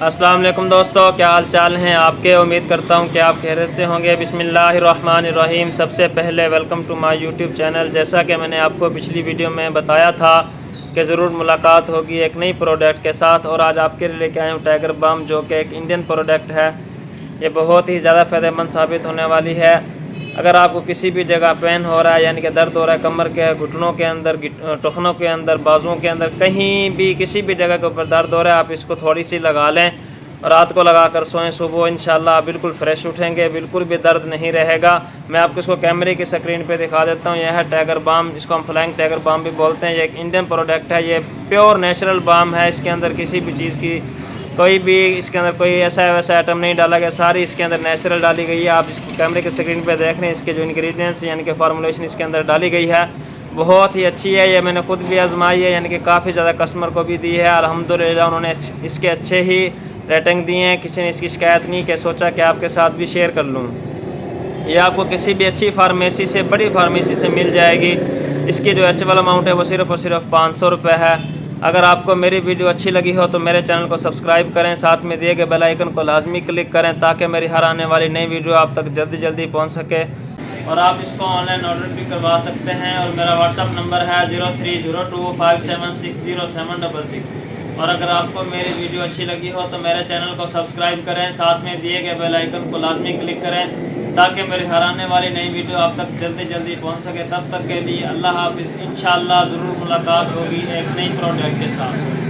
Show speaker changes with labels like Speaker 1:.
Speaker 1: अस्सलाम वालेकुम दोस्तों, क्या हाल चाल हैं आपके। उम्मीद करता हूं कि आप खैरियत से होंगे। बिस्मिल्लाहिर्रहमानिर्रहीम। सबसे पहले welcome to my YouTube channel. जैसा कि मैंने आपको पिछली वीडियो में बताया था कि ज़रूर मुलाकात होगी एक नई प्रोडक्ट के साथ, और आज आपके लिए लेके आया हूँ टाइगर बाम, जो कि एक इंडियन प्रोडक्ट है। ये बहुत ही ज़्यादा फ़ायदेमंद साबित होने वाली है। अगर आपको किसी भी जगह पेन हो रहा है, यानी कि दर्द हो रहा है कमर के, घुटनों के अंदर, टखनों के अंदर, बाजुओं के अंदर, कहीं भी किसी भी जगह के ऊपर दर्द हो रहा है, आप इसको थोड़ी सी लगा लें और रात को लगा कर सोएं। सुबह इंशाल्लाह बिल्कुल फ्रेश उठेंगे, बिल्कुल भी दर्द नहीं रहेगा। मैं आपको इसको कैमरे की स्क्रीन पे दिखा देता हूँ। यह है टाइगर बाम, इसको हम फ्लाइंग टाइगर बाम भी बोलते हैं। ये एक इंडियन प्रोडक्ट है, ये प्योर नेचुरल बाम है। इसके अंदर किसी भी चीज़ की कोई भी इसके अंदर कोई ऐसा वैसा आइटम नहीं डाला गया, सारी इसके अंदर नेचुरल डाली गई है। आप इसको कैमरे के स्क्रीन पे देख रहे हैं, इसके जो इंग्रेडिएंट्स यानी कि फार्मूलेशन इसके अंदर डाली गई है बहुत ही अच्छी है। ये मैंने खुद भी आजमाई है, यानी कि काफ़ी ज़्यादा कस्टमर को भी दी है। अल्हम्दुलिल्लाह उन्होंने इसके अच्छे ही रेटिंग दिए हैं, किसी ने इसकी शिकायत नहीं कि सोचा कि आपके साथ भी शेयर कर लूँ। ये आपको किसी भी अच्छी फार्मेसी से, बड़ी फार्मेसी से मिल जाएगी। इसकी जो एक्चुअल अमाउंट है वो सिर्फ़ और सिर्फ 500 रुपये है। अगर आपको मेरी वीडियो अच्छी लगी हो तो मेरे चैनल को सब्सक्राइब करें, साथ में दिए गए बेल आइकन को लाजमी क्लिक करें ताकि मेरी हर आने वाली नई वीडियो आप तक जल्दी पहुंच सके। और आप इसको ऑनलाइन ऑर्डर भी करवा सकते हैं। और मेरा व्हाट्सअप नंबर है 0302576076। और अगर आपको मेरी वीडियो अच्छी लगी हो तो मेरे चैनल को सब्सक्राइब करें, साथ में दिए गए बेल आइकन को लाजमी क्लिक करें ताकि मेरी हर आने वाली नई वीडियो आप तक जल्दी पहुंच सके। तब तक के लिए अल्लाह हाफिज़। इंशाअल्लाह ज़रूर मुलाकात होगी एक नई प्रोडक्ट के साथ।